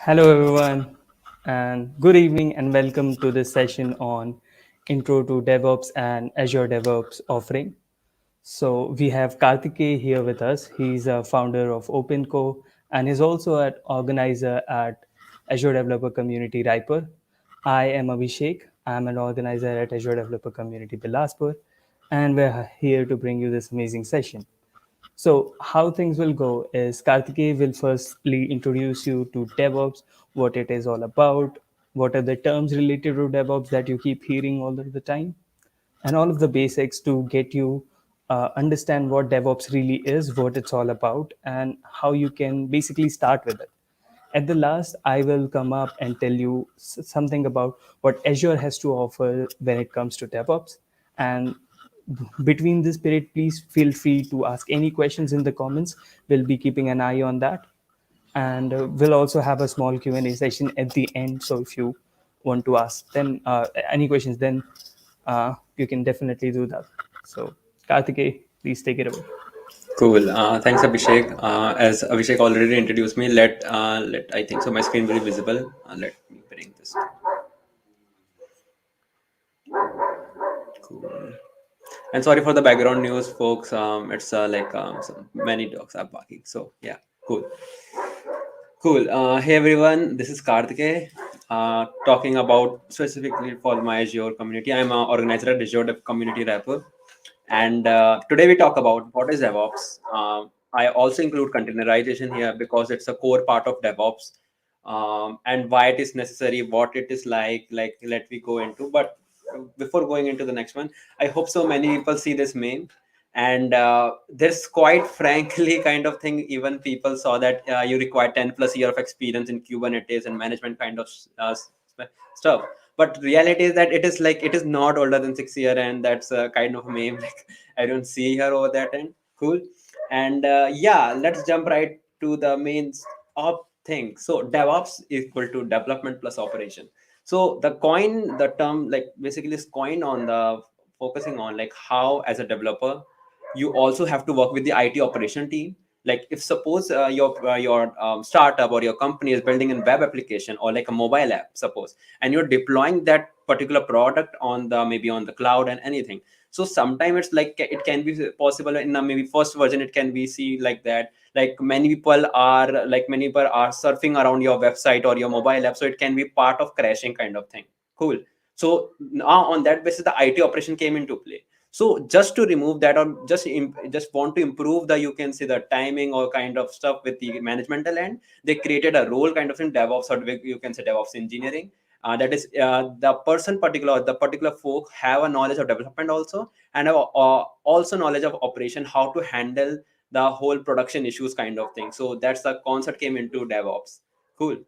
Hello, everyone, and good evening, and welcome to this session on Intro to DevOps and Azure DevOps offering. So, we have Karthikeya here with us. He's a founder of OpenCo and is also an organizer at Azure Developer Community Raipur. I am Abhishek. I'm an organizer at Azure Developer Community Bilaspur, and we're here to bring you this amazing session. So, how things will go is Karthikeya will firstly introduce you to DevOps, what it is all about, what are the terms related to DevOps that you keep hearing all of the time, and all of the basics to get you understand what DevOps really is, what it's all about, and how you can basically start with it. At the last, I will come up and tell you something about what Azure has to offer when it comes to DevOps. And between this period, please feel free to ask any questions in the comments. We'll be keeping an eye on that. And we'll also have a small Q&A session at the end. So if you want to ask them any questions, then you can definitely do that. So Karthikeya, please take it away. Cool. Thanks, Abhishek. As Abhishek already introduced me, let I think so. My screen will be visible. Let me bring this. Cool. And sorry for the background news, folks. It's so many dogs are barking. So yeah, cool. Cool. Hey everyone, this is Karthikeya. Talking about specifically for my Azure community. I'm an organizer at Azure Dev Community Rapper. And today we talk about what is DevOps. I also include containerization here because it's a core part of DevOps, and why it is necessary, what it is like. Let me go into. But before going into the next one, I hope so many people see this meme. And there's quite frankly kind of thing. Even people saw that you require 10 plus year of experience in Kubernetes and management kind of stuff, but reality is that it is not older than 6 year, and that's a kind of meme like I don't see her over that end. Cool. And yeah, let's jump right to the main of thing. So DevOps is equal to development plus operation. So the term like basically is coin on the focusing on like how as a developer you also have to work with the IT operation team. Like if suppose your startup or your company is building a web application or like a mobile app, suppose, and you're deploying that particular product on the maybe on the cloud and anything. So sometimes it's like it can be possible in the maybe first version it can be see like that, like many people are surfing around your website or your mobile app, so it can be part of crashing kind of thing. Cool. So now on that basis the IT operation came into play. So just to remove that, or just want to improve the, you can say, the timing or kind of stuff with the managemental end, they created a role kind of in DevOps, or you can say DevOps engineering. That is the particular folk have a knowledge of development also, and have also knowledge of operation, how to handle the whole production issues kind of thing. So that's the concept came into DevOps. Cool.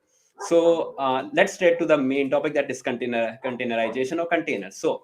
So let's straight to the main topic, that is containerization or containers. So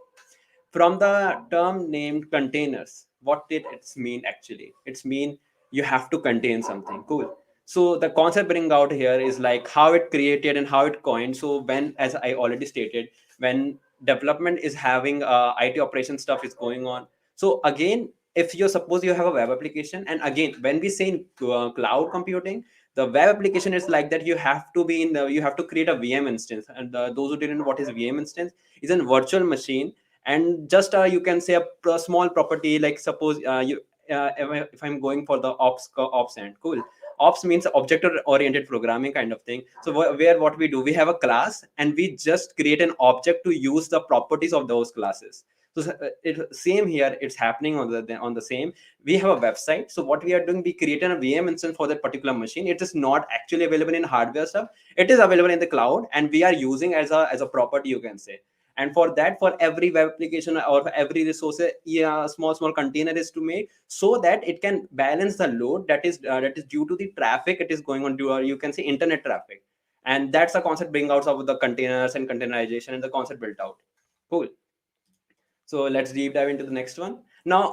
from the term named containers, what did it mean actually? It's mean you have to contain something. Cool. So the concept bring out here is like how it created and how it coined. So when, as I already stated, when development is having IT operation stuff is going on. So again, if you suppose you have a web application, and again when we say in cloud computing, the web application is like that, you have to be in the, you have to create a VM instance. And those who didn't know what is VM instance, is a virtual machine. And just you can say a small property, like suppose you if I'm going for the ops end. Cool. Ops means object oriented programming kind of thing. So where what we do, we have a class and we just create an object to use the properties of those classes. So it same here, it's happening on the same. We have a website, so what we are doing, we created a VM instance for that particular machine. It is not actually available in hardware stuff, it is available in the cloud, and we are using as a property, you can say. And for that, for every web application or for every resource, yeah, small container is to make, so that it can balance the load that is due to the traffic it is going on to, or you can say internet traffic. And that's the concept bring out of the containers and containerization, and the concept built out. Cool. So let's deep dive into the next one. Now,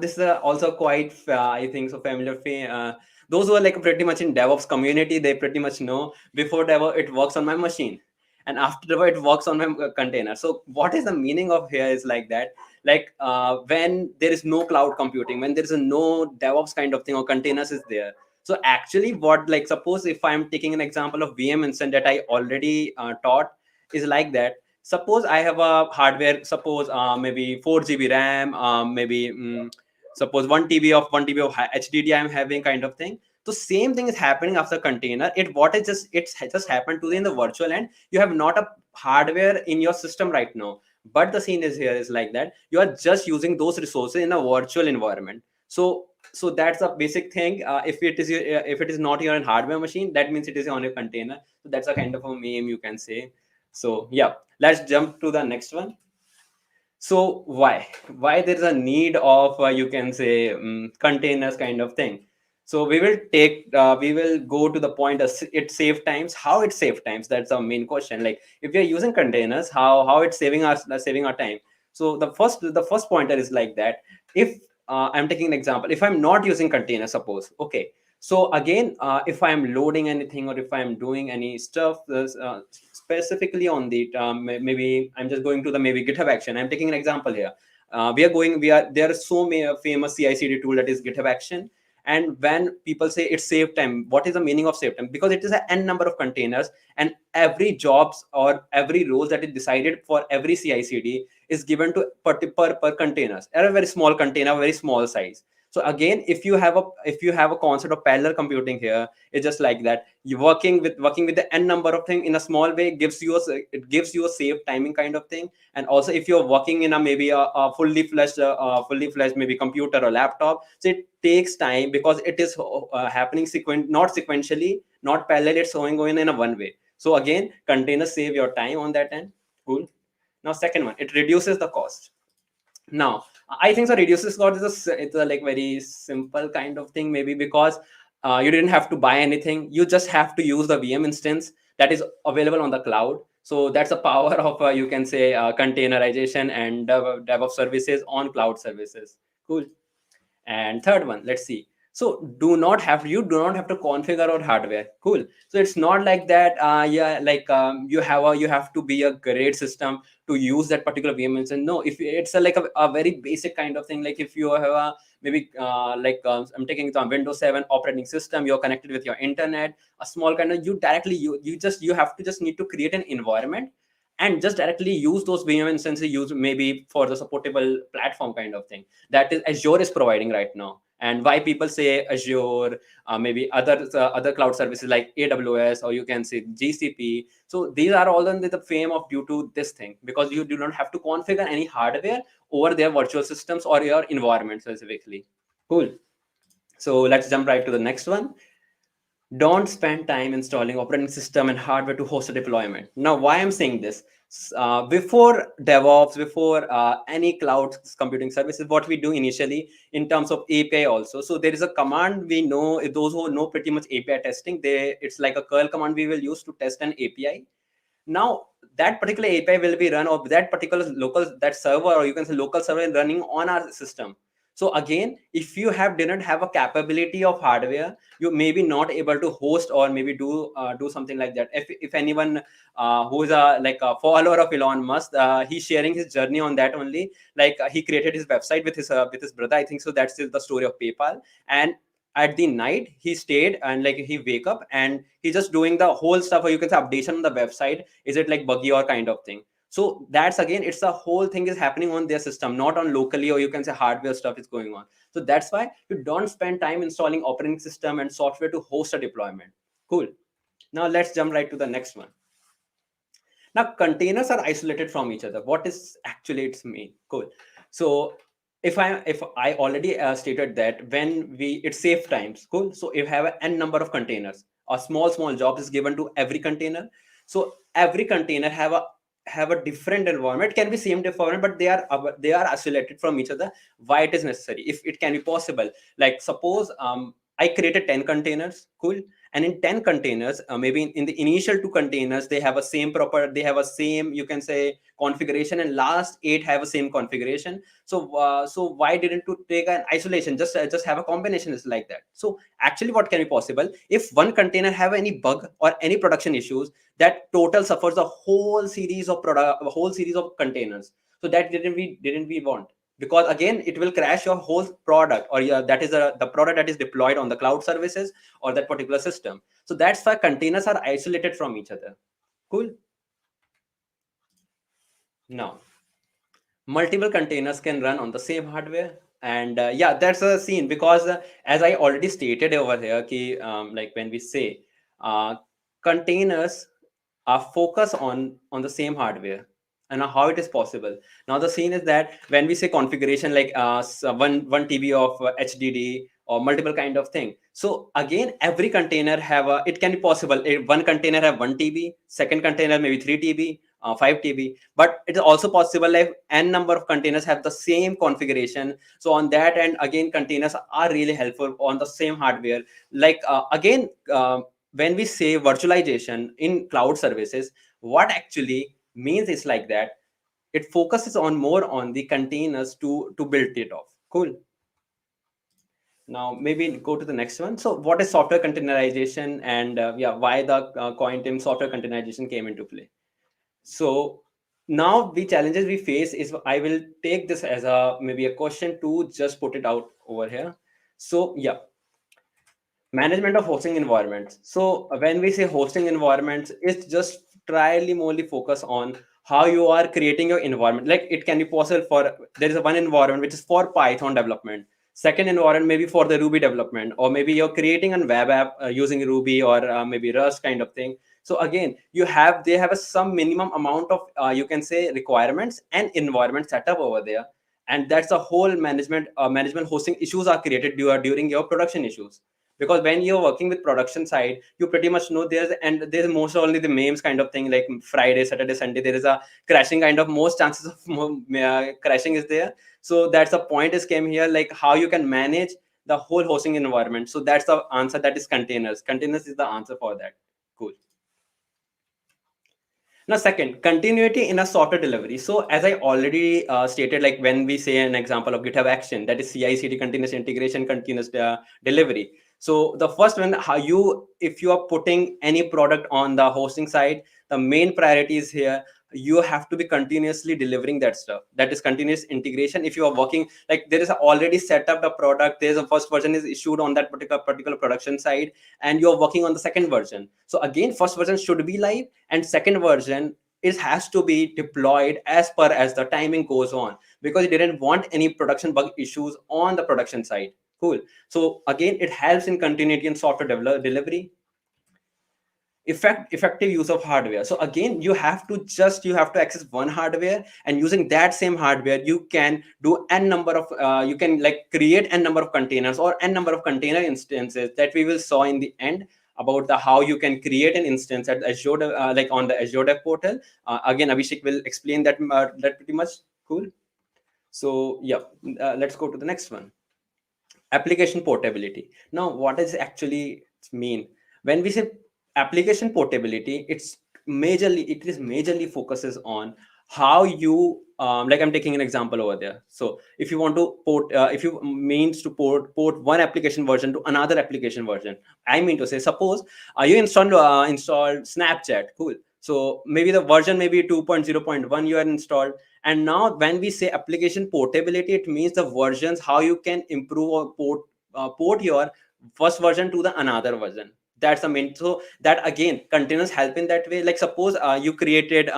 this is also quite, I think, so familiar. Those who are like pretty much in DevOps community, they pretty much know before DevOps it works on my machine, and after DevOps it works on my container. So what is the meaning of here is like that, like when there is no cloud computing, when there is a no DevOps kind of thing or containers is there. So actually what, like, suppose if I'm taking an example of VM instance that I already taught, is like that. Suppose I have a hardware, suppose maybe 4 GB RAM, maybe suppose 1 TB of HDD I'm having, kind of thing. So same thing is happening after container. It's just happened to in the virtual end. You have not a hardware in your system right now, but the scene is here is like that. You are just using those resources in a virtual environment. So that's a basic thing. If it is not your hardware machine, that means it is on your container. So that's a kind of a meme, you can say. So yeah, let's jump to the next one. So why there is a need of you can say containers, kind of thing. So we will go to the point of it save times. How it save times, that's our main question. Like, if we are using containers, how it's saving our time. So the first pointer is like that. If I'm taking an example, if I'm not using container, suppose, okay, so again, if I'm loading anything or if I'm doing any stuff, specifically on the maybe I'm just going to the maybe GitHub action. I'm taking an example here. We are there are so many famous CI/CD tool, that is GitHub action. And when people say it save time, what is the meaning of save time? Because it is an n number of containers, and every jobs or every roles that is decided for every CI/CD is given to per containers, a very small container, very small size. So again, if you have a concept of parallel computing here, it's just like that. You working with the n number of things in a small way gives you a safe timing, kind of thing. And also, if you're working in a maybe a fully fledged maybe computer or laptop, so it takes time because it is happening not sequentially, not parallel. It's going in a one way. So again, containers save your time on that end. Cool. Now, second one, it reduces the cost. Now, I think so reduces cost is it's a like very simple kind of thing, maybe because you didn't have to buy anything. You just have to use the VM instance that is available on the cloud. So that's the power of you can say containerization and DevOps services on cloud services. Cool. And third one, let's see. So do not have to configure our hardware. Cool. So it's not like that. Yeah, like you have to be a great system to use that particular VM instance. No, if it's a very basic kind of thing. Like, if you have a maybe I'm taking it on Windows 7 operating system, you're connected with your internet, a small kind of you have to just need to create an environment and just directly use those VM instances, use maybe for the supportable platform, kind of thing, that is Azure is providing right now. And why people say Azure, maybe other cloud services like AWS, or you can say GCP. So these are all under the fame of due to this thing, because you do not have to configure any hardware over their virtual systems or your environment specifically. Cool. So let's jump right to the next one. Don't spend time installing operating system and hardware to host a deployment. Now, why I'm saying this, before DevOps, before any cloud computing services, what we do initially in terms of API also. So there is a command we know, those who know pretty much API testing, it's like a curl command we will use to test an API. Now, that particular API will be run, or that particular that server, or you can say local server, running on our system. So again, if you didn't have a capability of hardware, you may be not able to host or maybe do something like that. If anyone who is a follower of Elon Musk, he's sharing his journey on that only. Like, he created his website with his brother, I think so. That's the story of PayPal. And at the night he stayed, and like he wake up and he's just doing the whole stuff, or you can say updation on the website. Is it like buggy or kind of thing? So that's, again, it's the whole thing is happening on their system, not on locally, or you can say hardware stuff is going on. So that's why you don't spend time installing operating system and software to host a deployment. Cool. Now let's jump right to the next one. Now, containers are isolated from each other. What is actually its mean? Cool. So if I already stated that when it save times. Cool. So if you have n number of containers, a small job is given to every container. So every container have a different environment. It can be same environment, but they are isolated from each other. Why it is necessary? If it can be possible, like suppose I created 10 containers. Cool. And in 10 containers, maybe in the initial 2 containers, they have a same, you can say, configuration, and last 8 have a same configuration. So why didn't you take an isolation, just have a combination is like that? So actually, what can be possible, if one container have any bug or any production issues, that total suffers a whole series of containers. So that didn't we want. because again it will crash your whole product, or that is the product that is deployed on the cloud services or that particular system. So that's why containers are isolated from each other. Cool. Now multiple containers can run on the same hardware, and yeah, that's a scene, because as I already stated over here like when we say uh, containers are focused on the same hardware, and how it is possible. Now the scene is that when we say configuration, like one TB of HDD or multiple kind of thing, so again every container have a, it can be possible one container have 1 TB, second container maybe 3 TB, 5 TB, but it is also possible like n number of containers have the same configuration. So on that end, again containers are really helpful on the same hardware. Like again when we say virtualization in cloud services, what actually means is like that it focuses on more on the containers to build it off. Cool. Now maybe go to the next one. So what is software containerization, and yeah, why the coin term software containerization came into play. So now the challenges we face is, I will take this as a maybe a question to just put it out over here. So yeah, management of hosting environments. So when we say hosting environments, it's just trially morely focus on how you are creating your environment. Like it can be possible for, there is a one environment which is for Python development, second environment maybe for the Ruby development, or maybe you're creating a web app using Ruby or maybe Rust kind of thing. So again, they have a some minimum amount of you can say requirements and environment setup over there, and that's a whole management hosting issues are created during your production issues. Because when you're working with production side, you pretty much know there's most only the memes kind of thing, like Friday, Saturday, Sunday, there is a crashing kind of, most chances of crashing is there. So that's the point is came here, like how you can manage the whole hosting environment. So that's the answer, that is containers is the answer for that. Cool. Now, second, continuity in a software delivery. So as I already stated, like when we say an example of GitHub action, that is CI/CD, continuous integration, continuous delivery. So the first one, how you, if you are putting any product on the hosting side, the main priority is here, you have to be continuously delivering that stuff. That is continuous integration. If you are working, like there is already set up the product, there's a first version is issued on that particular production side, and you're working on the second version. So again, first version should be live, and second version, it has to be deployed as per as the timing goes on, because you didn't want any production bug issues on the production side. Cool. So again, it helps in continuity and software delivery. Effective use of hardware. So again, you have to access one hardware, and using that same hardware you can do n number of you can like create n number of containers or n number of container instances that we will saw in the end about the how you can create an instance at Azure like on the Azure Dev portal. Again, Abhishek will explain that pretty much. Cool. So yeah, let's go to the next one. Application portability. Now what does actually mean when we say application portability? It is majorly focuses on how you like I'm taking an example over there. So if you want to port if you means to port one application version to another application version, I mean to say, suppose you installed Snapchat. Cool. So maybe the version maybe 2.0.1 you are installed, and now when we say application portability, it means the versions, how you can improve or port your first version to the another version. That's the main. So that again, containers help in that way. Like suppose you created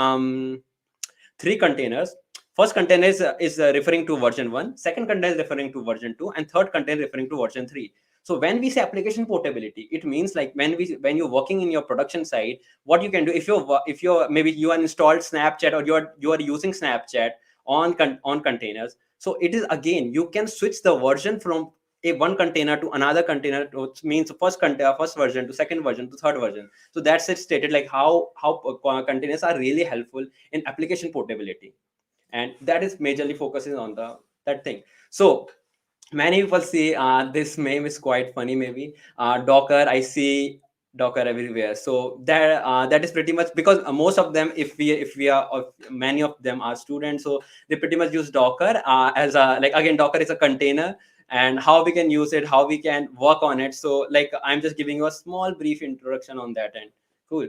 three containers. First container is referring to version 1, second container is referring to version 2, and third container referring to version 3. So when we say application portability, it means like when you're working in your production side, what you can do, if you're maybe you are installed Snapchat, or you are using Snapchat on containers. So it is again, you can switch the version from a one container to another container, which means first version to second version to third version. So that's it stated, like how containers are really helpful in application portability, and that is majorly focusing on that thing. So many people see this meme is quite funny, maybe Docker. I see Docker everywhere. So that is pretty much because most of them, if we are many of them are students, so they pretty much use Docker as a, like again, Docker is a container, and how we can use it, how we can work on it. So like I'm just giving you a small brief introduction on that end. Cool.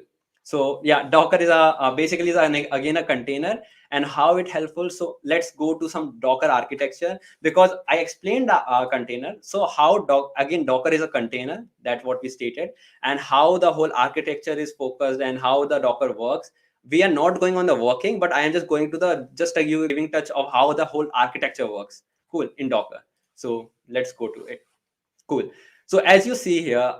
So yeah, Docker is basically is again a container, and how it helpful. So let's go to some Docker architecture, because I explained the container. So how again Docker is a container, that's what we stated, and how the whole architecture is focused and how the Docker works. We are not going on the working, but I am just going to the you giving touch of how the whole architecture works. Cool, in Docker. So let's go to it. Cool. So as you see here,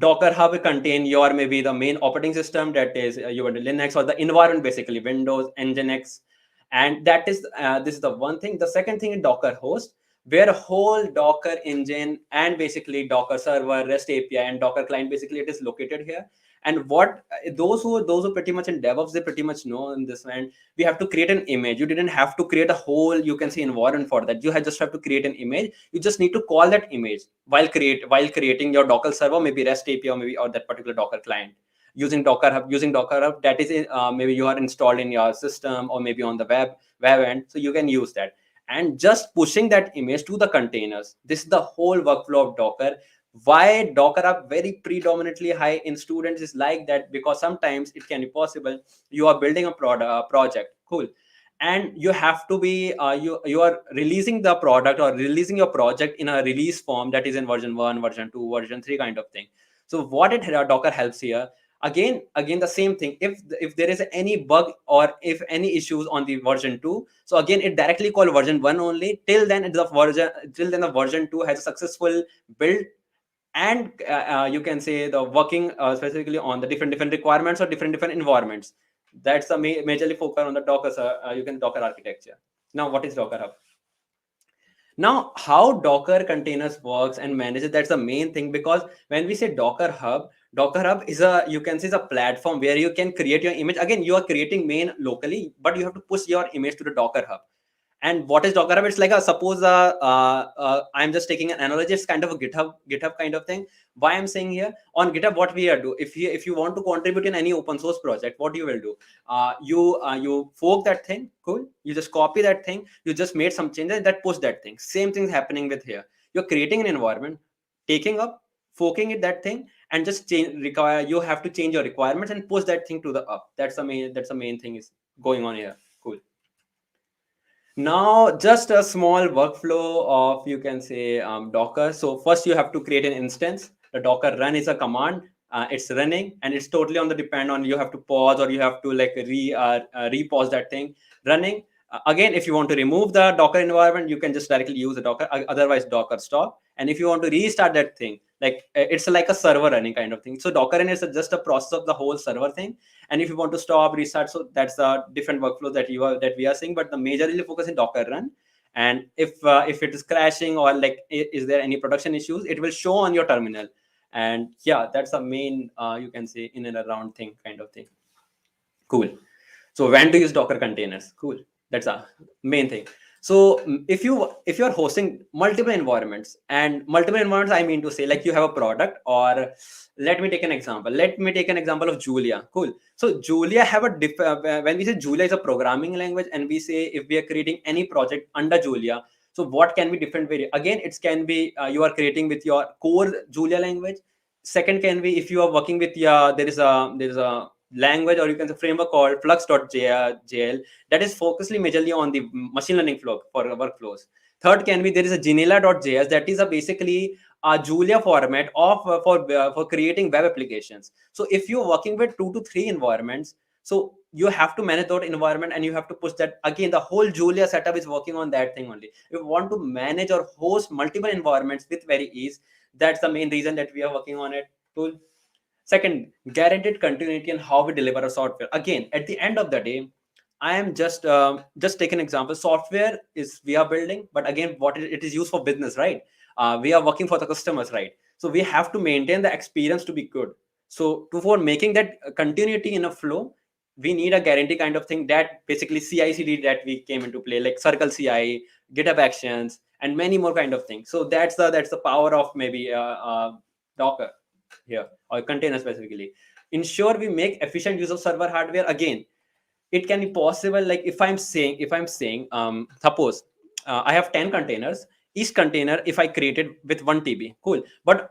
Docker Hub contain your maybe the main operating system, that is your Linux, or the environment, basically Windows, Nginx, and that is this is the one thing. The second thing is Docker host, where whole Docker engine and basically Docker server, REST API, and Docker client, basically it is located here. And what those who pretty much in DevOps, they pretty much know in this one, we have to create an image. You didn't have to create a whole, you can say, environment for that. You just have to create an image. You just need to call that image while creating your Docker server, maybe REST API, or maybe or that particular Docker client, using Docker Hub. That is maybe you are installed in your system, or maybe on the web end, so you can use that. And just pushing that image to the containers. This is the whole workflow of Docker. Why Docker are very predominantly high in students is like that, because sometimes it can be possible you are building a project. Cool. And you have to be you are releasing the product or releasing your project in a release form, that is in version 1, version 2, version 3 kind of thing. So what Docker helps here, again the same thing. If there is any bug or if any issues on the version 2, so again it directly call version 1 only. Till then the version 2 has a successful build, and you can say the working specifically on the different requirements or different environments. That's the majorly focus on the Docker you can Docker architecture. Now what is Docker Hub? Now how Docker containers works and manages, that's the main thing. Because when we say Docker Hub is a, you can say, is a platform where you can create your image. Again, you are creating main locally, but you have to push your image to the Docker Hub. And what is Docker Hub? It's like a, suppose I'm just taking an analogy. It's kind of a GitHub kind of thing. Why I'm saying here, on GitHub, what we are do, if you want to contribute in any open source project, what you will do, you fork that thing. Cool. You just copy that thing. You just made some changes that push that thing. Same thing happening with here. You're creating an environment, taking up, forking it, that thing, and just you have to change your requirements and push that thing to the up. That's the main thing is going on here. Cool. Now, just a small workflow of, you can say, Docker. So first you have to create an instance. The Docker run is a command. It's running, and it's totally on the depend on, you have to pause or you have to like repause that thing running. Again, if you want to remove the Docker environment, you can just directly use the Docker. Otherwise, Docker stop. And if you want to restart that thing, like it's like a server running kind of thing. So Docker run is just a process of the whole server thing. And if you want to stop, restart, so that's a different workflow that we are seeing. But the majorly focus in Docker run. And if it is crashing or like is there any production issues, it will show on your terminal. And yeah, that's the main you can say in and around thing kind of thing. Cool. So when to use Docker containers? Cool. That's a main thing. So if you're hosting multiple environments, I mean to say, like you have a product, or let me take an example of Julia. Cool. So Julia have when we say Julia is a programming language, and we say if we are creating any project under Julia, so what can be different variant? Again, it can be you are creating with your core Julia language. Second can be if you are working with there is a language, or you can say framework called flux.jl, that is focusly majorly on the machine learning flow for workflows. Third can be there is a Genela.js, that is a basically a Julia format of for creating web applications. So if you're working with 2 to 3 environments, so you have to manage that environment, and you have to push that. Again, the whole Julia setup is working on that thing only. If you want to manage or host multiple environments with very ease, that's the main reason that we are working on it. Cool. Second, guaranteed continuity and how we deliver a software. Again, at the end of the day, I am just take an example. Software is we are building, but again, what it is used for business, right? We are working for the customers, right? So we have to maintain the experience to be good. So for making that continuity in a flow, we need a guarantee kind of thing, that basically CI/CD that we came into play, like Circle CI, GitHub Actions, and many more kind of things. So that's the power of maybe Docker here, or container specifically. Ensure we make efficient use of server hardware. Again, it can be possible, like if I'm saying suppose I have 10 containers. Each container, if I created with 1 TB, cool, but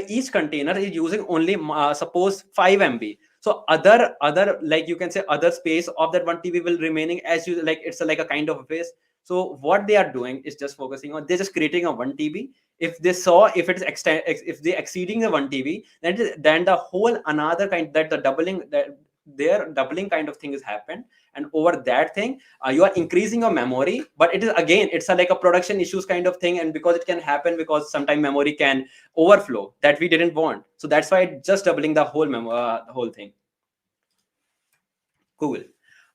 each container is using only suppose 5 MB. So other like you can say other space of that 1 TB will remaining as you like, it's like a kind of a phase. So what they are doing is just focusing on, they're just creating a 1 TB. If they saw, if it's if they exceeding the 1 TB, then the whole another kind, that the doubling, that their doubling kind of thing has happened. And over that thing, you are increasing your memory, but it is again, it's a, like a production issues kind of thing. And because it can happen, because sometimes memory can overflow, that we didn't want. So that's why it just doubling the whole the whole thing. Cool.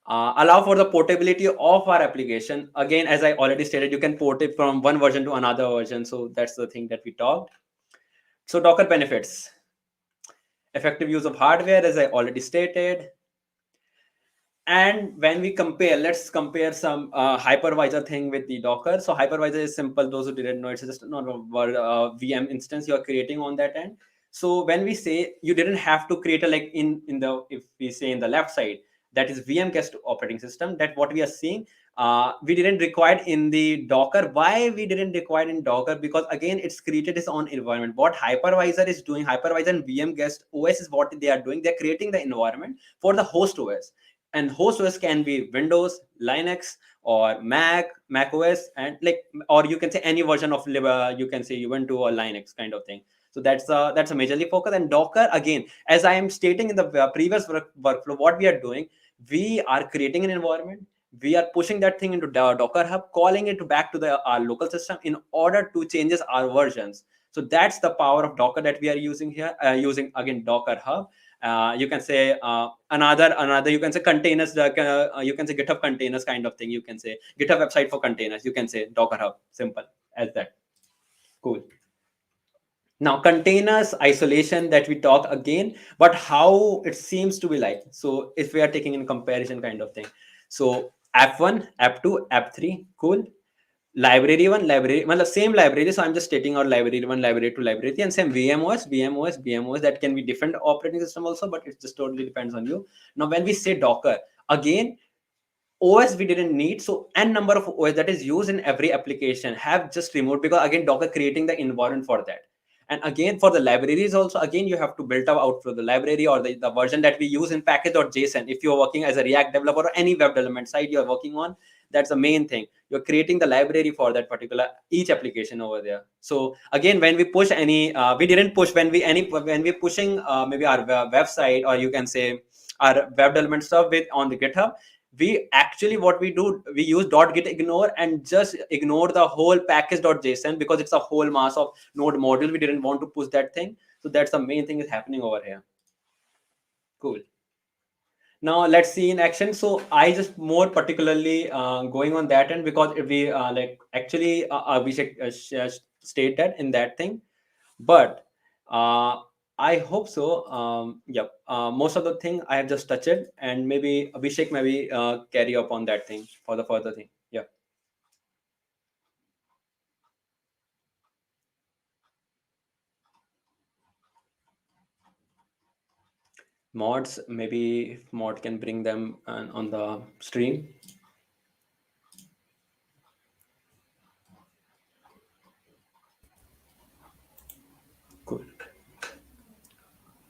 Allow for the portability of our application. Again, as I already stated, you can port it from one version to another version. So that's the thing that we talked. So Docker benefits. Effective use of hardware, as I already stated. And when we compare, let's compare some hypervisor thing with the Docker. So hypervisor is simple. Those who didn't know, it's just not a VM instance you are creating on that end. So when we say you didn't have to create a, like in the, if we say in the left side, that is VM guest operating system, that what we are seeing, we didn't require in the Docker. Why we didn't require in Docker? Because again, it's created its own environment. What hypervisor is doing, hypervisor and VM guest OS is what they are doing. They're creating the environment for the host OS. And host OS can be Windows, Linux, or Mac OS, and like, or you can say any version of you can say Ubuntu or Linux kind of thing. So that's a majorly focus. And Docker, again, as I am stating in the previous workflow, what we are doing, we are creating an environment, we are pushing that thing into Docker Hub, calling it back to the our local system in order to changes our versions. So that's the power of Docker that we are using here, using again Docker Hub. You can say another you can say containers, you can say GitHub containers kind of thing. You can say GitHub website for containers. You can say Docker Hub, simple as that. Cool. Now containers isolation that we talk again, but how it seems to be like. So if we are taking in comparison kind of thing, so app1, app2, app3, cool. Library one, library, well, the same library. So I'm just stating out library one, library two, library three, and same VMOS. That can be different operating system also, but it just totally depends on you. Now, when we say Docker, again, OS we didn't need. So n number of OS that is used in every application have just removed, because again, Docker creating the environment for that. And again, for the libraries also, again, you have to build out for the library or the version that we use in package.json. If you're working as a React developer or any web development site you're working on, that's the main thing. You're creating the library for that particular each application over there. So again, when we push any, we didn't push when we're pushing maybe our website, or you can say our web development stuff with on the GitHub, we actually, what we do, we use .git ignore and just ignore the whole package.json, because it's a whole mass of node module. We didn't want to push that thing. So that's the main thing is happening over here. Cool. Now let's see in action. So I just more particularly going on that end, because if we like actually we should state that in that thing, but I hope so. Yep. Most of the thing I have just touched it, and maybe Abhishek maybe carry up on that thing for the further thing. Yeah. Mods, maybe if mod can bring them on the stream. Cool.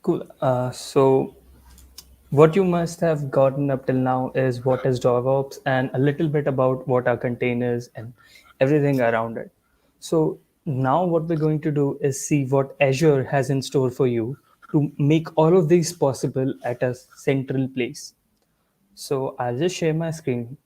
Cool. So what you must have gotten up till now is what is DevOps and a little bit about what are containers and everything around it. So now what we're going to do is see what Azure has in store for you to make all of these possible at a central place. So I'll just share my screen.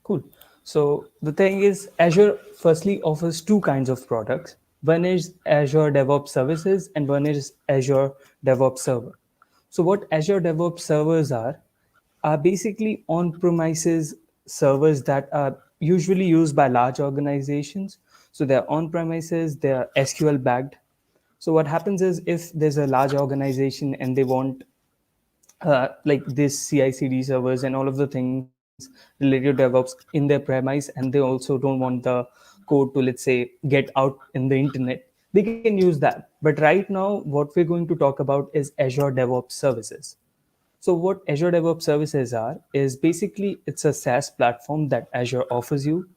Cool. So the thing is, Azure firstly offers two kinds of products. One is Azure DevOps Services, and one is Azure DevOps Server. So what Azure DevOps servers are basically on-premises servers that are usually used by large organizations. So they're on-premises, they're SQL backed. So what happens is, if there's a large organization and they want like this CI/CD servers and all of the things related to DevOps in their premise, and they also don't want the code to, let's say, get out in the internet, they can use that. But right now, what we're going to talk about is Azure DevOps Services. So what Azure DevOps Services are is basically it's a SaaS platform that Azure offers you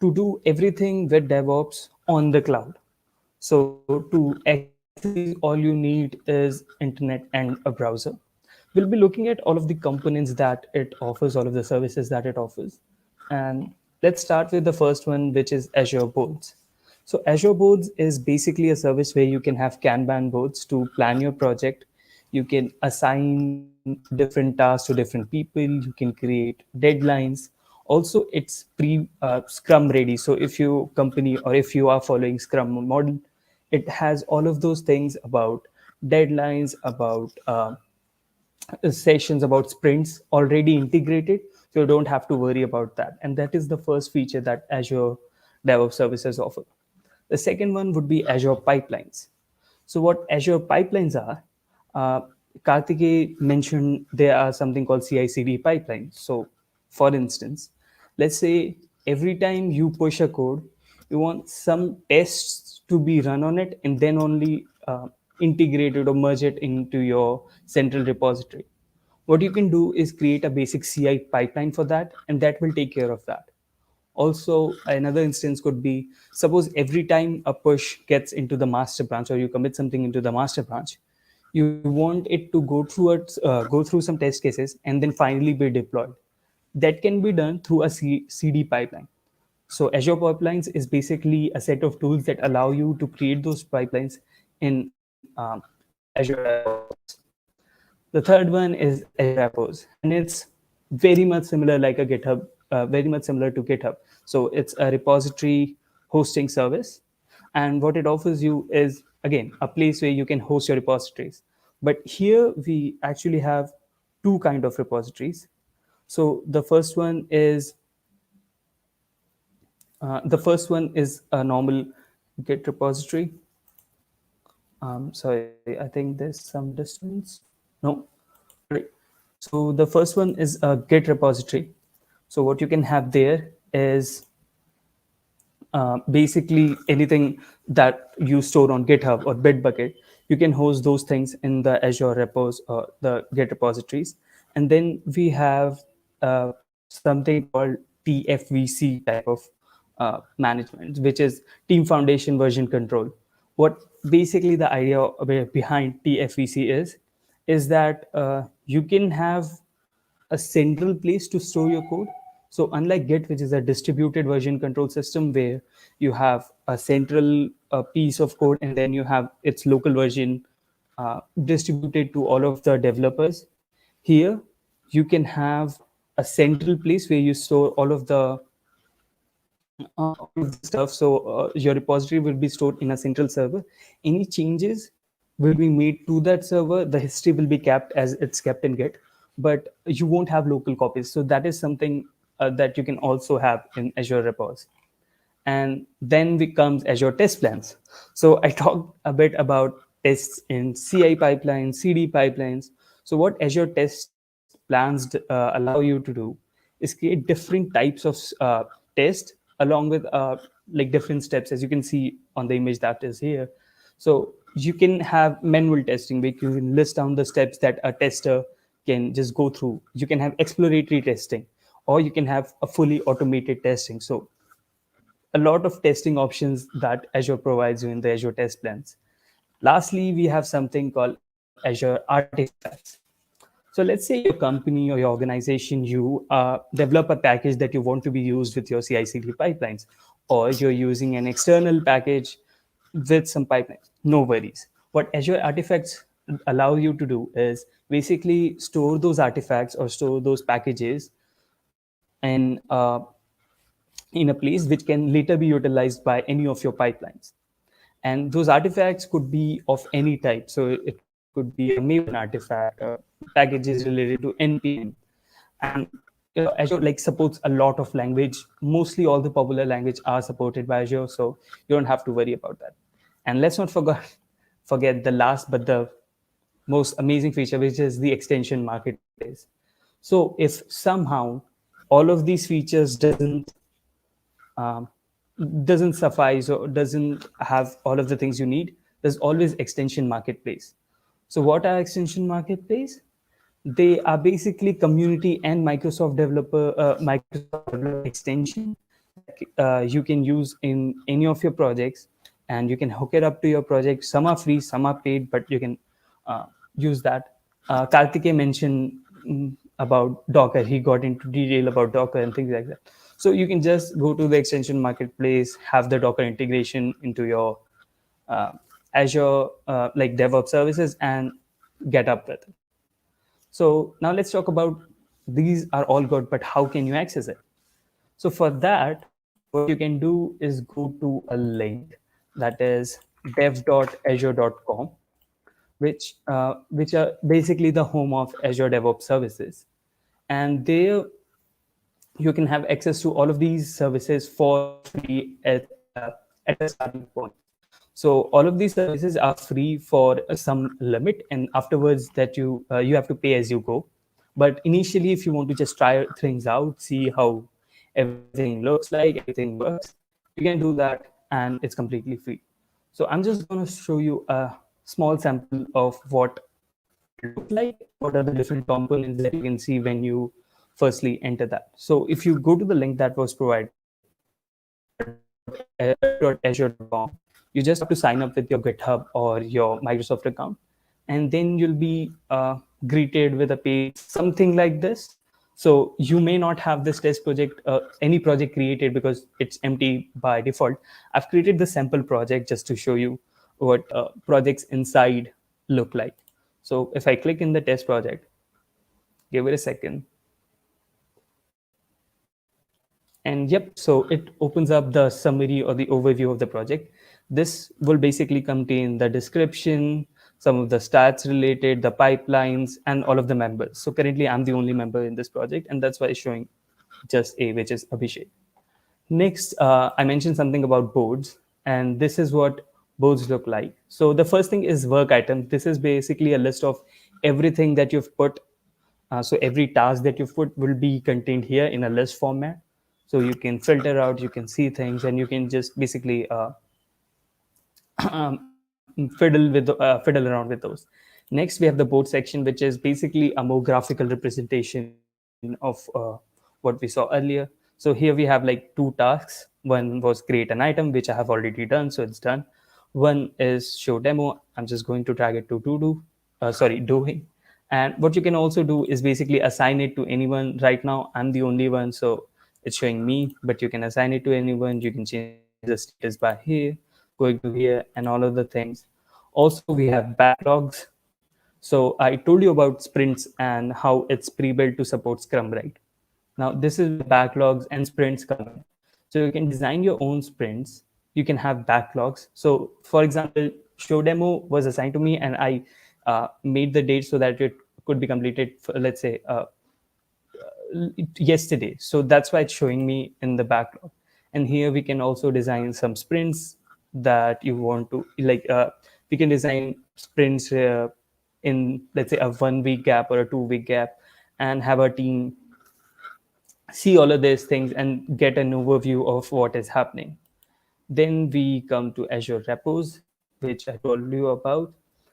to do everything with DevOps on the cloud. So to access these, all you need is internet and a browser. We'll be looking at all of the components that it offers, all of the services that it offers. And let's start with the first one, which is Azure Boards. So Azure Boards is basically a service where you can have Kanban boards to plan your project. You can assign different tasks to different people. You can create deadlines. Also, it's Scrum ready. So if your company or if you are following Scrum model, it has all of those things about deadlines, about sessions, about sprints already integrated, so you don't have to worry about that. And that is the first feature that Azure DevOps services offer. The second one would be Azure pipelines. So what Azure pipelines are, uh, Karthike mentioned there are something called CI/CD pipelines. So for instance, let's say every time you push a code, you want some tests to be run on it and then only integrate it or merge it into your central repository. What you can do is create a basic CI pipeline for that, and that will take care of that. Also, another instance could be, suppose every time a push gets into the master branch or you commit something into the master branch, you want it to go through some test cases and then finally be deployed. That can be done through a CD pipeline. So Azure Pipelines is basically a set of tools that allow you to create those pipelines in Azure DevOps. The third one is Azure Repos, and it's very much similar like a GitHub, very much similar to GitHub. So it's a repository hosting service, and what it offers you is again a place where you can host your repositories. But here we actually have two kind of repositories. So the first one is a normal Git repository. Sorry, I think there's some distance. No, right. So the first one is a Git repository. So what you can have there is basically anything that you store on GitHub or Bitbucket, you can host those things in the Azure repos or the Git repositories. And then we have something called TFVC type of management, which is Team Foundation Version Control. What basically the idea behind TFVC is that you can have a central place to store your code. So unlike Git, which is a distributed version control system where you have a central piece of code and then you have its local version distributed to all of the developers, here you can have a central place where you store all of the stuff. So your repository will be stored in a central server. Any changes will be made to that server. The history will be kept as it's kept in Git, but you won't have local copies. So that is something that you can also have in Azure Repos. And then becomes Azure test plans. So I talked a bit about tests in CI pipelines, CD pipelines. So what Azure test plans allow you to do is create different types of test along with like different steps, as you can see on the image that is here. So you can have manual testing where you can list down the steps that a tester can just go through. You can have exploratory testing, or you can have a fully automated testing. So a lot of testing options that Azure provides you in the Azure test plans. Lastly, we have something called Azure artifacts. So let's say your company or your organization, you develop a package that you want to be used with your CI/CD pipelines, or you're using an external package with some pipelines. No worries. What Azure artifacts allow you to do is basically store those artifacts or store those packages in a place which can later be utilized by any of your pipelines. And those artifacts could be of any type. So it could be a Maven artifact, packages related to npm. And Azure like supports a lot of language. Mostly all the popular language are supported by Azure, so you don't have to worry about that. And let's not forget the last but the most amazing feature, which is the extension marketplace. So if somehow all of these features um, doesn't suffice or doesn't have all of the things you need, there's always extension marketplace. So what are extension marketplace? They are basically community and Microsoft developer extension that you can use in any of your projects, and you can hook it up to your project. Some are free, some are paid, but you can uh, use that. Kartike mentioned about Docker. He got into detail about Docker and things like that. So you can just go to the extension marketplace, have the Docker integration into your uh, Azure like DevOps services, and get up with it. So now let's talk about, these are all good, but how can you access it? So for that, what you can do is go to a link that is dev.azure.com, which are basically the home of Azure DevOps services, and there you can have access to all of these services for free at a starting point. So all of these services are free for some limit, and afterwards that you have to pay as you go. But initially, if you want to just try things out, see how everything looks like, everything works, you can do that, and it's completely free. So I'm just going to show you a small sample of what it looked like. What are the different components that you can see when you firstly enter that? So if you go to the link that was provided, dev.azure.com, you just have to sign up with your GitHub or your Microsoft account, and then you'll be greeted with a page something like this. So you may not have this test project, any project created, because it's empty by default. I've created the sample project just to show you what projects inside look like. So if I click in the test project, give it a second. And yep, so it opens up the summary or the overview of the project. This will basically contain the description, some of the stats related, the pipelines, and all of the members. So currently I'm the only member in this project, and that's why it's showing just A, which is Abhishek. Next, I mentioned something about boards, and this is what boards look like. So the first thing is work items. This is basically a list of everything that you've put. So every task that you've put will be contained here in a list format. So you can filter out, you can see things, and you can just basically fiddle around with those. Next, we have the board section, which is basically a more graphical representation of what we saw earlier. So here we have like two tasks. One was create an item, which I have already done, so it's done. One is show demo. I'm just going to drag it to doing. And what you can also do is basically assign it to anyone. Right now, I'm the only one, so it's showing me, but you can assign it to anyone. You can change the status by here, going to here, and all of the things. Also, we have backlogs. So I told you about sprints and how it's pre-built to support Scrum, right? Now, this is where backlogs and sprints come in. So you can design your own sprints. You can have backlogs. So, for example, show demo was assigned to me, and I made the date so that it could be completed, for, let's say, yesterday. So that's why it's showing me in the backlog. And here we can also design some sprints that you want to like. We can design sprints in, let's say, a 1 week gap or a 2 week gap, and have our team see all of these things and get an overview of what is happening. Then we come to Azure repos, which I told you about.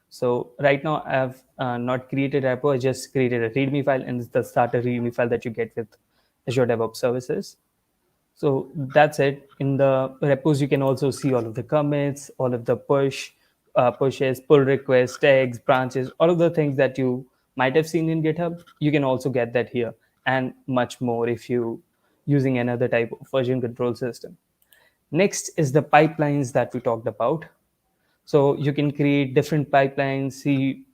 So right now I've not created a repo, I just created a README file, and it's the starter README file that you get with Azure DevOps Services. So that's it. In the repos, you can also see all of the commits, all of the pushes, pull requests, tags, branches, all of the things that you might have seen in GitHub. You can also get that here, and much more if you using another type of version control system. Next is the pipelines that we talked about. So you can create different pipelines, see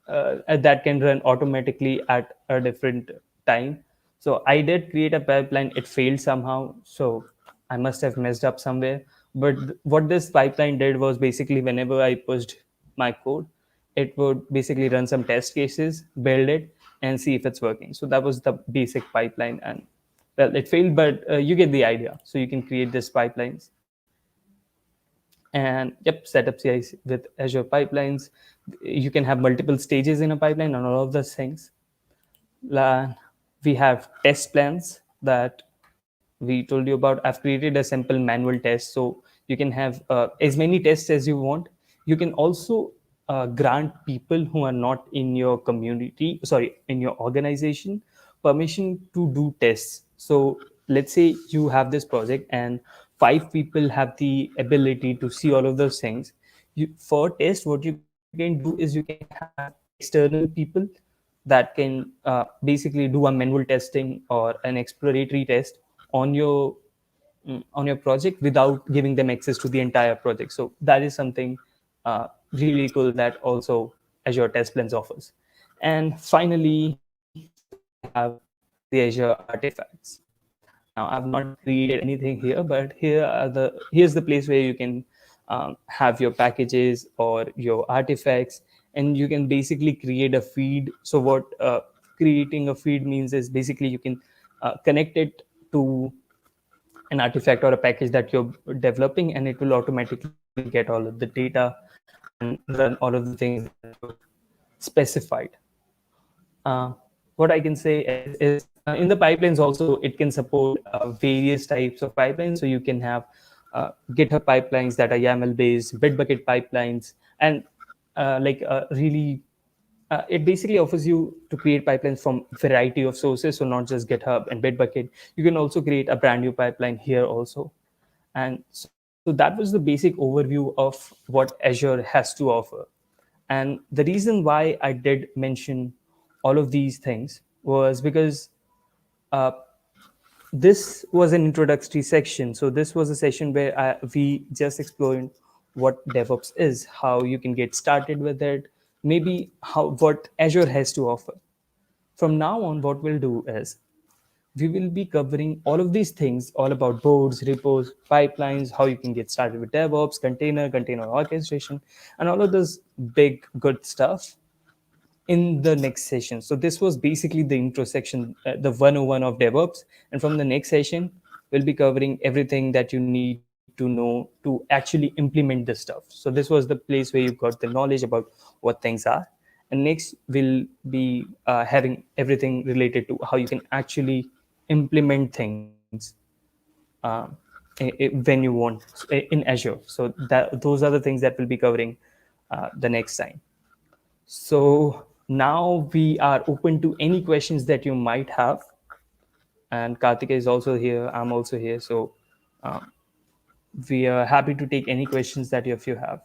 that can run automatically at a different time. So I did create a pipeline, it failed somehow, so I must have messed up somewhere. But what this pipeline did was basically whenever I pushed my code, it would basically run some test cases, build it, and see if it's working. So that was the basic pipeline. And well, it failed, but you get the idea. So you can create these pipelines, and yep, set up CI with Azure pipelines. You can have multiple stages in a pipeline and all of those things. We have test plans that we told you about. I've created a simple manual test, so you can have as many tests as you want. You can also grant people who are not in your community, sorry, in your organization, permission to do tests. So let's say you have this project and five people have the ability to see all of those things. For test, what you can do is you can have external people that can basically do a manual testing or an exploratory test on your on your project without giving them access to the entire project. So that is something really cool that also Azure Test Plans offers. And finally, so we have the Azure artifacts. Now, I've not created anything here, but here's the place where you can have your packages or your artifacts, and you can basically create a feed. So what creating a feed means is basically you can connect it to an artifact or a package that you're developing, and it will automatically get all of the data and run all of the things that you've specified. uh, what I can say is in the pipelines also it can support various types of pipelines. So you can have GitHub pipelines that are YAML based, Bitbucket pipelines, and really it basically offers you to create pipelines from variety of sources. So not just GitHub and Bitbucket. You can also create a brand new pipeline here also. And so that was the basic overview of what Azure has to offer. And the reason why I did mention all of these things was because uh, this was an introductory section. So this was a session where we just explored what DevOps is, how you can get started with it, maybe how what Azure has to offer. From now on, what we'll do is we will be covering all of these things, all about boards, repos, pipelines, how you can get started with DevOps, container orchestration, and all of this big good stuff in the next session. So this was basically the intro section, the 101 of DevOps. And from the next session, we'll be covering everything that you need to know to actually implement this stuff. So this was the place where you got the knowledge about what things are. And next, we'll be having everything related to how you can actually implement things uh, when you want in Azure. So those are the things that we'll be covering the next time. So now we are open to any questions that you might have. And Kartika is also here. I'm also here. So uh, we are happy to take any questions that if you have.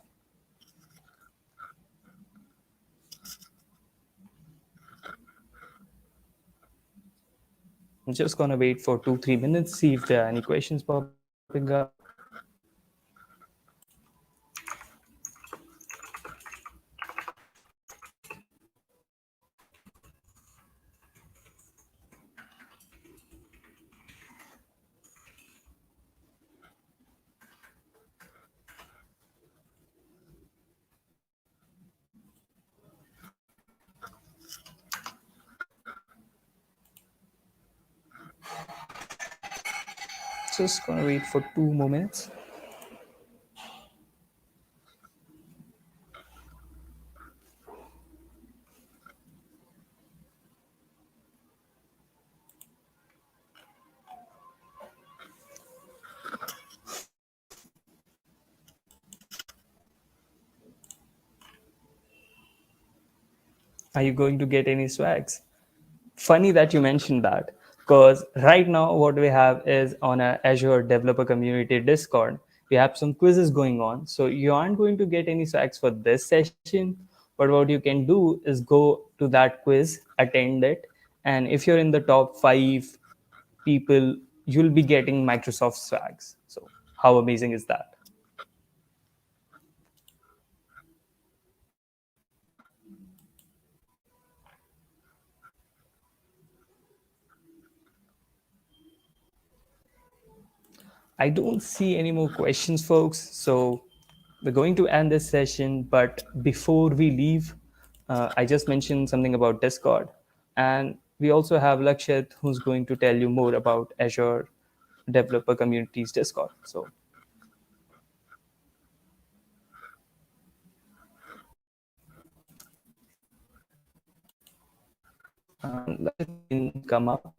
I'm just going to wait for 2, 3 minutes, see if there are any questions popping up. Just going to wait for 2 more minutes. Are you going to get any swags? Funny that you mentioned that, because right now what we have is on a Azure developer community Discord, we have some quizzes going on. So you aren't going to get any swags for this session, but what you can do is go to that quiz, attend it, and if you're in the top 5 people, you'll be getting Microsoft swags. So how amazing is that? I don't see any more questions, folks. So we're going to end this session. But before we leave, I just mentioned something about Discord. And we also have Lakshit, who's going to tell you more about Azure Developer Communities Discord. So Lakshit, you can come up.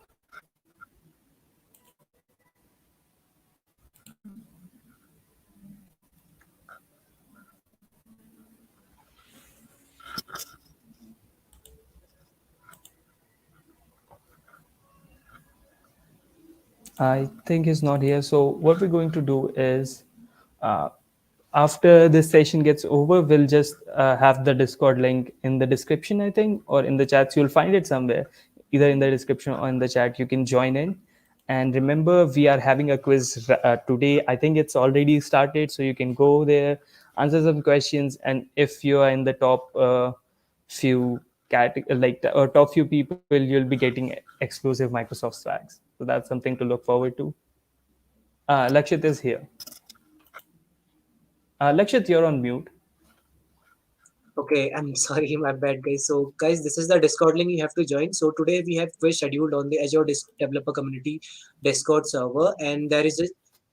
I think he's not here. So what we're going to do is, uh, after this session gets over, we'll just have the Discord link in the description, I think, or in the chats. You'll find it somewhere, either in the description or in the chat. You can join in. And remember, we are having a quiz today. I think it's already started, so you can go there, answer some questions, and if you are in the top few top few people, you'll be getting exclusive Microsoft swags. So that's something to look forward to. Lakshit is here. Lakshit, you're on mute. Okay, I'm sorry, my bad, guys. So, guys, this is the Discord link you have to join. So today we have quiz scheduled on the Azure Developer Community Discord server, and there is a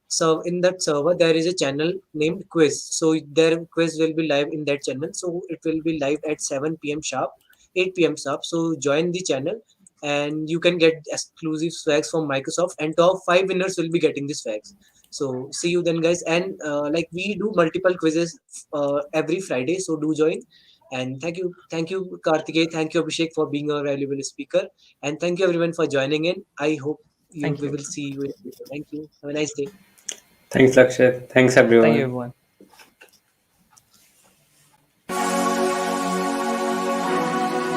so in that server there is a channel named Quiz. So their quiz will be live in that channel. So it will be live at 7 p.m. sharp, 8 p.m. sharp. So join the channel, and you can get exclusive swags from Microsoft. And top five winners will be getting the swags. So see you then, guys. And like we do multiple quizzes every Friday, so do join. And thank you, Karthikeya, thank you, Abhishek, for being a valuable speaker, and thank you everyone for joining in. I hope Thank we you. will see you in the future. Thank you. Have a nice day. Thanks, Lakshit. Thanks, Thank you, everyone. everyone.